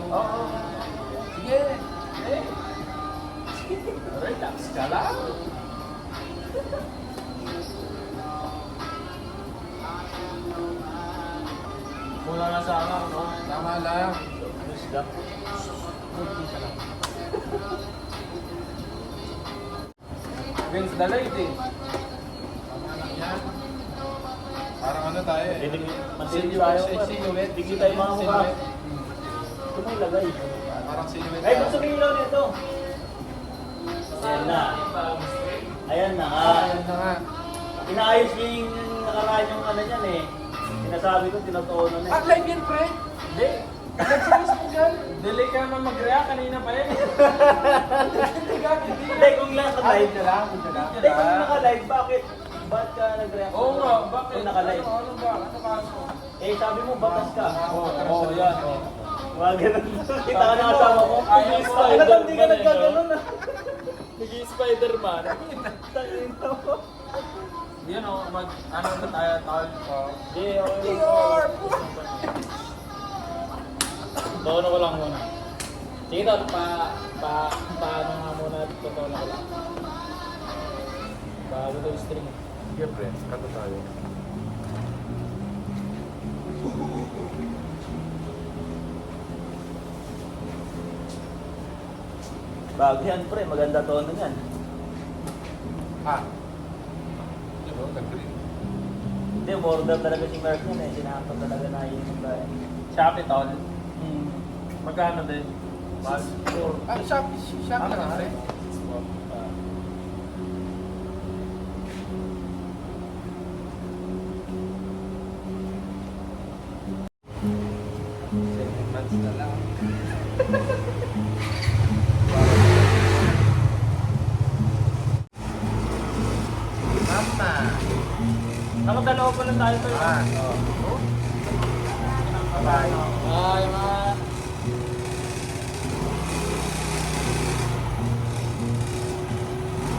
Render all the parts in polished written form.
Oo. Sige. Eh. Relax ka lang. Mula na sa ano, no? Tama lang. Isda. Kunti ka lang. Against the light eh. Tama lang yan. Parang ano tayo eh. Masilig tayo. Silhouette. Bigli tayo mga mukha. Silhouette. Ito may lagay. Parang silhouette. Ay, gusto mo ilaw nito? Ayan na. Ayan na nga. Ayan na nga. Inaayos niya yung nakaraan yung ano niyan eh. Sinasabi ko, tinutuunan na Ah, live yan, pre? Hindi. Nagsinis mo dyan? Delay ka naman mag-react kanina pa yan. Hindi. Hindi, kung lang Ah, ka-live. dito lang, dito lang. Hindi, kung naka-live, bakit? Ba't ka nag-react? Oo nga, bakit? Kung naka-live. Ano ba? Ano kaso? Eh, sabi mo, bakas ka. Oo, yan. Mga ganun. Kita ka ng asawa mo. Ayaw mo. Ano ba, hindi ka nagkaganon ah? Nag-Spider-Man. Tangin na mo. Yan o, ano na tayo, tawag ko. Hindi, okay. Tono ko lang muna. Sige tol, paano nga muna tono ko lang. Bago to yung string. Sige, pre. Kanta tayo. Bago yan, pre. Maganda tono yan. Ah. Diba, nag-green. Hindi, order talaga si Mark yun eh. Sinakot talaga na yung tayo. Shopee tol. Magkano din? Ah, Shopee na nga rin. Months na lang. Mama. Nakadalawa pa lang tayo tol. Ah. Bye. Ay, mga...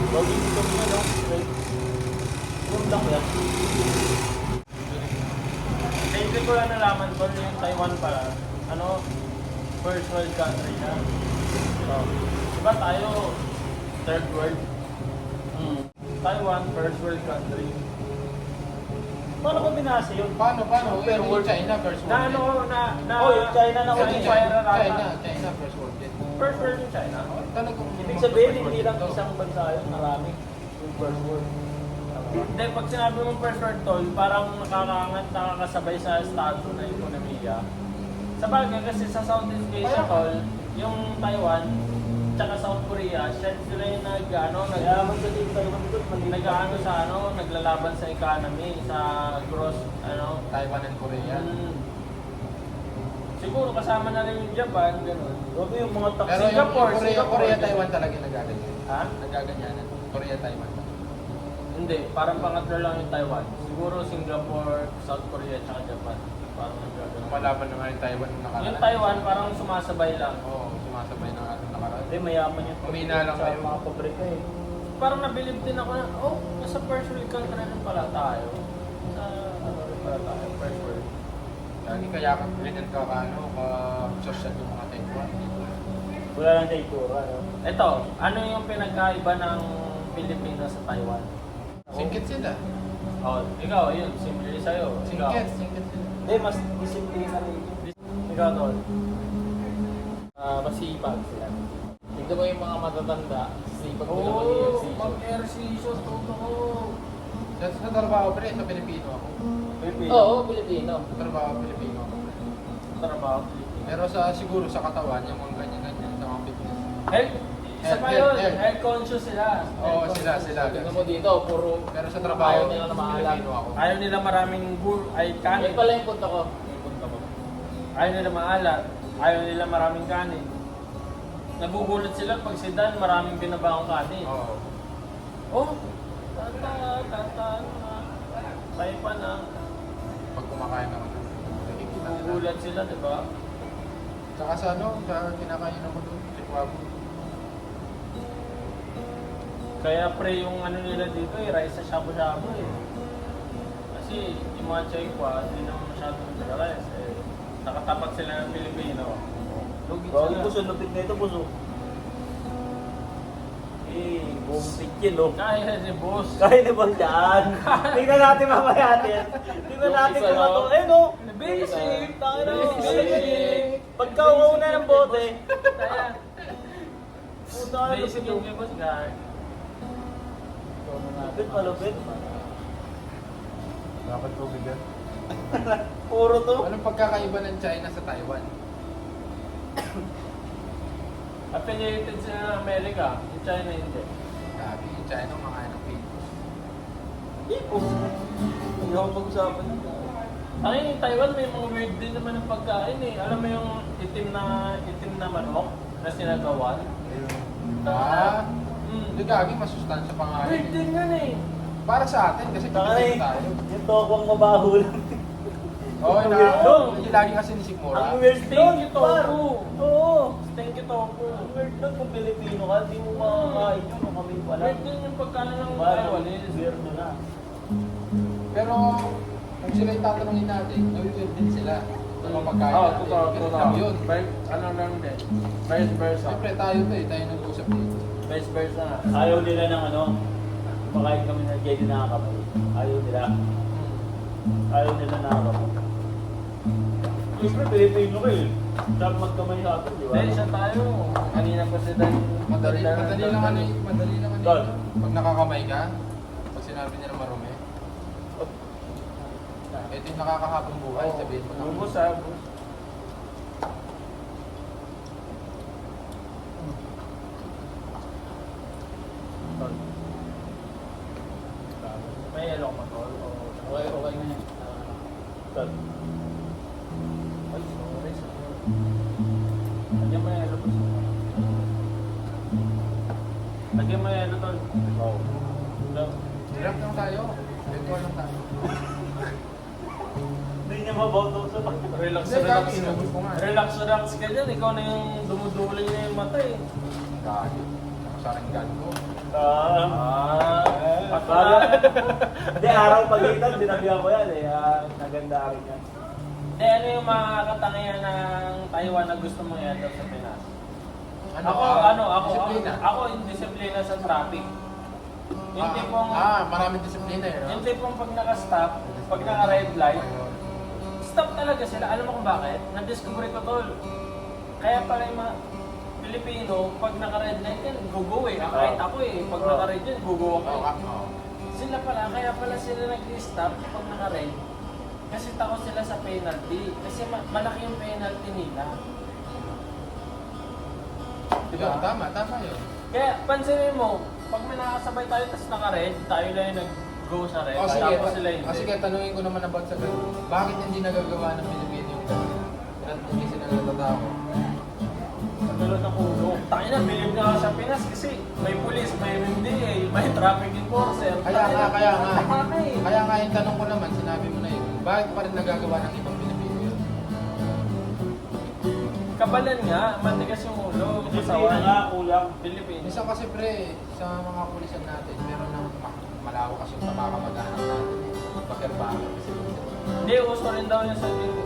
Login dito mo no? Room lang yan. Hindi ko lang nalaman tol, yung Taiwan pala. Ano? First world country na. So, diba tayo third world? Taiwan, first world country. Paano ko binasa yun? Paano? Pero China first world. Na ano, na... Oh, yung China na Sa ulit. China first world. First world yung China. Talagang Ibig sabihin, hindi lang isang bansa yun. Marami. Yung first world. Hindi, pag sinabi mong first world tol, parang nakakasabay sa estado na ekonomiya. Sa bagay, kasi sa Southeast Asia tol, yung Taiwan, tsaka South Korea, sila yung Kaya magdating tayo doon. nag-ano sa naglalaban sa economy, sa gross, Taiwan and Korea. siguro kasama na rin yung Japan, gano'n. Huwag yung mga taxi. Pero yung Singapore, Korea, Taiwan talaga nagaganyan. Ha? Nagaganyanan. Korea, Taiwan. Hindi, parang pangatlo lang yung Taiwan. Siguro Singapore, South Korea, tsaka Japan. Parang nagagano. Malaban na nga yung Taiwan nung nakaraan. Yung Taiwan, parang sumasabay lang. Oo, sumasabay na nga nung nakaraan. Hindi, mayaman yung Kumina lang sa kayo. mga pabrika eh. Parang nabilib din ako na, nasa first world country rin pala tayo. Sa rin pala tayo, first world. Lagi kaya ganyan ka social yung mga Taiwan. Wala lang sa itura, no? Ito, ano yung pinagkaiba ng Pilipinas sa Taiwan? Singkit sila. Ikaw, yun, simple sa'yo. Ikaw. Singkit sila. Hindi, mas disiplina rin. Ikaw, Tol. Masipag sila. Tignan mo yung mga matatanda, sipag nila Oo, mag-exercise. mag-ersisyo, totoo. Sa trabaho pa rin, sa Pilipino ako. Pilipino. Oo, Pilipino. Sa trabaho, Pilipino ako. Trabaho. Pero siguro sa katawan, yung mga ganyan-ganyan, sa mga fitness. Health, isa pa Health, yun, health. health conscious sila. Oo, Health sila. conscious. Tignan mo dito, puro Pero sa trabaho, ayaw nila na maalam. Pilipino ako. Ayaw nila maraming kanin. Yan pala yung punta ko. Ayaw nila maalat. Ayaw nila maraming kanin. Nagugulat sila pag si Dan maraming binabaong kanin. Oo. Oh, tata, tayo pa na. Pag kumakain ako, nakikita nila. Nagugulat sila, di ba? Saka sa sa kinakain ako doon, Chihuahua. Kaya pre yung nila dito rice sa shabu-shabu eh. Kasi yung mga Chayqua, hindi naman masyadong rice eh. Nakatapat sila ng Pilipino. Lugi Bawal sila. po sa lupit na ito, puso. Eh, buong pitchin, no? Kaya ni boss. Kaya na bang dyan? Tingnan natin mamaya natin. Tingnan natin kung ano. Eh, no? Basic! Tayo na. Basic. Pagka una ng bote, Kaya, puta ka na basic lupit, yun no? kay boss guard. Lupit, malupit. Dapat tubig yan. Puro to. Anong pagkakaiba ng China sa Taiwan? Affiliated sa Amerika, yung China hindi. Sabi, yung China kumakain ng Pilipinas. Ipos. Hindi ako pag-usapan yun. Ang yung Taiwan may mga weird din naman ng pagkain eh. Alam mo yung itim na manok na sinagawan? Ah, Mm. hindi gagi, masustansya pa nga Weird yun. din yun eh. Para sa atin, kasi Saka eh, Pilipino tayo. yung tokwang mabaho lang. Oo, Ang na, weird nun. yung lagi kasi ni Sikmura. Ang weird Stinky nun, tofu. par. Oo. Thank you, Tofu. Ang weird nun kung Pilipino ka, hindi mo makakain yun kung kami pala. Weird din yung pagkain ng Parang Taiwanese. weird na. Pero, kung sila yung tatanungin natin, nawiwid din sila sa mga pagkain Oo, natin. totoo, Ganun totoo. lang yun. Ano lang din. Vice versa. Siyempre, tayo to eh, tayo nag-usap dito. Vice versa nga. Ayaw nila ng ano, kumakain kami ng jelly na kamay. Ayaw nila. Ayaw nila na kamay. Siyempre, Pilipino ka eh. Dapat magkamay sa atin, di ba? Dahil siya tayo. Kanina pa si Dan. Madali lang ano yun, madali lang ano Tol. yun. Pag nakakamay ka, pag sinabi nila marumi, ito yung nakakahapong buhay, sabihin mo lang. Bubos ha, bubos. Tol. May yellow ka, Tol? Okay, okay na yan. Tol. Ay, sorry, sorry. Lagyan mo yung yellow, boss. Lagyan mo yung yellow, Tol. Oo. Love. Hirap lang tayo, virtual lang tayo. Hindi niya maboto sa Relax, Hindi, relax. Gagi, inubos ko nga. Relax, relax ka dyan. Ikaw na yung dumuduling na yung mata eh. Gagi, sa akin gan ko. Para. Hindi, araw pagitan, dinabihan ko yan eh. Naganda rin yan. Hindi, ano yung mga katangian ng Taiwan na gusto mong i-adopt sa Pinas? Ako Disiplina. ako yung disiplina sa traffic. Yung tipong, maraming disiplina eh, no? yung tipong pag naka-stop, pag naka-red light, stop talaga sila. Alam mo kung bakit? Na-discover ko, Tol. Kaya pala yung mga Pilipino, pag naka-red light yan, gugo eh. Kahit ako eh, pag naka-red yan, gugo ako Oo, eh. oo. Sila pala, kaya pala sila nag-stop pag naka-red. Kasi takot sila sa penalty. Kasi malaki yung penalty nila. Diba? Tama yun. Kaya pansinin mo, pag may nakasabay tayo tapos naka-red, tayo lang yung nag-go sa red. O sige, Tapos sila hindi. sige, tanungin ko naman about sa ganun. Bakit hindi nagagawa ng Pilipino yung ganun? At hindi sila nagtatao? Tulad ng ulo. Tayo na, bilib na ako sa Pinas kasi may pulis, may MMDA, may traffic enforcer. Kaya nga. Kaya Kaya nga yung tanong ko naman, sinabi mo na yun. Bakit pa rin nagagawa ng ibang Pilipino yun? Kabalan nga, matigas yung ulo. Disiplina Kasawan. nga, kulang. Pilipinas. Minsan kasi pre, sa mga pulisan natin, meron ng malawak kasi sa mga kamag-anak natin. Bakir-bakir kasi Hindi, uso rin daw yun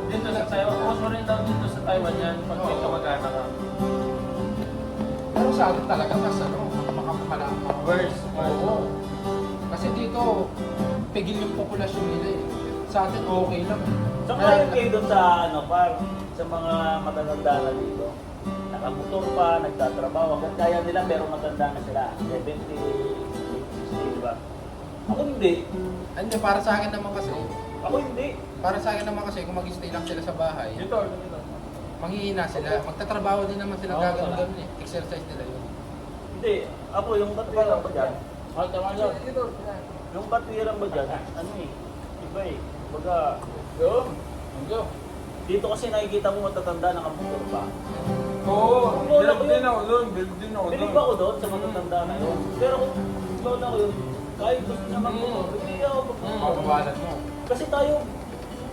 dito sa Taiwan. Uso rin daw dito sa Taiwan yan pag may Oo. kamag-anak ka. pero sa atin talaga, mas ano, makamalawak. Worse. Oo. Kasi dito, pigil yung populasyon nila eh. Sa atin, okay lang. Saka yung kayo doon sa ano, par, sa mga matatanda na dito. Nakamotor pa, nagtatrabaho. Hanggang kaya nila pero matanda na sila. 70, 60, diba? Ako hindi. Hindi, para sa akin naman kasi, Ako hindi. para sa akin naman kasi, kung mag-stay lang sila sa bahay, Dito, dito. manghihina sila. Magtatrabaho din naman sila, Oo, gagawin eh. Exercise nila yun. Hindi. Ako yung katwiran ba dyan? Oh, tama yun. Yung katwiran ba dyan? Ano eh? Iba eh. Baga, Go. dito kasi nakikita mo matatanda nakamotor pa. Oo, Lola ko bilib din yun. ako doon. Bilib din ako doon. Bilib ako doon sa matatanda na yun. Pero kung lola ko yun, kahit gusto niya magmotor, hindi ako magmotor. Mabawalan mo. Kasi tayo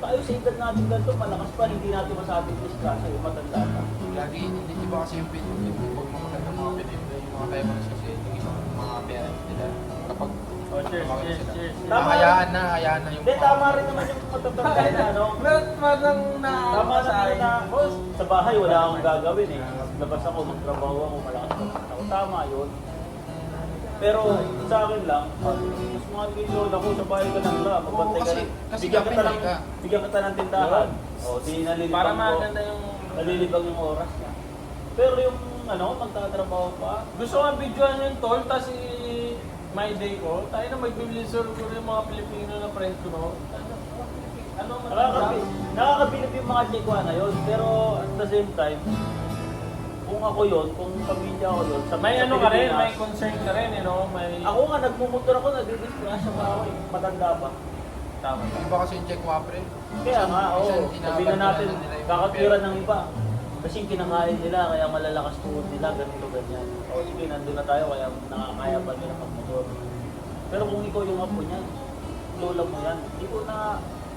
sa edad natin ganito, malakas pa, hindi natin masabing disgrasya yung matanda pa. Lagi, hindi ba kasi yung Pilipino, pag mga maganda mga Pilipino, yung mga Taiwanese kasi, yung isang mga parents nila, kapag Oh, cheers, Tumawag cheers, sila. cheers. Tama. Hayaan na yung Hindi, tama rin naman yung matatanda na, ano? Meron lang na Tama sa na akin. na, boss, sa bahay wala akong gagawin eh. Labas ako, magtrabaho ako, malakas ako. Tama yun. Pero sa akin lang, mas mahal ko yung lola ko, sa bahay ka lang lang, magbantay ka kasi- lang. kasi Bigyan kita kapit ng, ka. bigyan kita ng tindahan. O, di nalilibang Para ko. maganda yung... Nalilibang yung oras niya. Pero yung ano, magtatrabaho pa, Gusto nga videoan yung tol, tapos my day ko. Tayo na magbiblisor ko yung mga Pilipino na friends ko, no? Ano nakakabilib yung mga chekwa na yun. Pero at the same time, kung ako yun, kung pamilya ko yun, May sa ano ka rin, Pilipinas, may concern ka rin, you know? May... Ako nga, nagmumotor ako, nagdidisgrasya pa ako eh. Matanda pa. Tama. Iba kasi yung check wapre. Kaya nga, oo. Minsan, Sabihin na natin, nila yung kakatira pera. ng iba. Kasi yung kinakain nila, kaya malalakas tuhod nila, ganito, ganyan. O sige, nandun na tayo, kaya nakakaya pa nila magmotor. Pero kung ikaw yung apo niyan, lola mo yan, hindi ko na...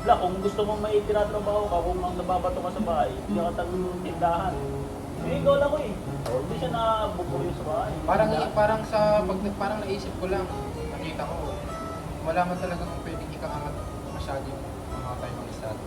Wala, kung gusto mong may tinatrabaho ka, kung ang nababato ka sa bahay, hindi ka tang tindahan. Eh, ikaw lang ko eh. O, hindi siya nabubuyo sa bahay. Parang naisip ko lang, nakita ko, wala man talagang pwedeng ikaangat masyado yung mga tayo ng estado.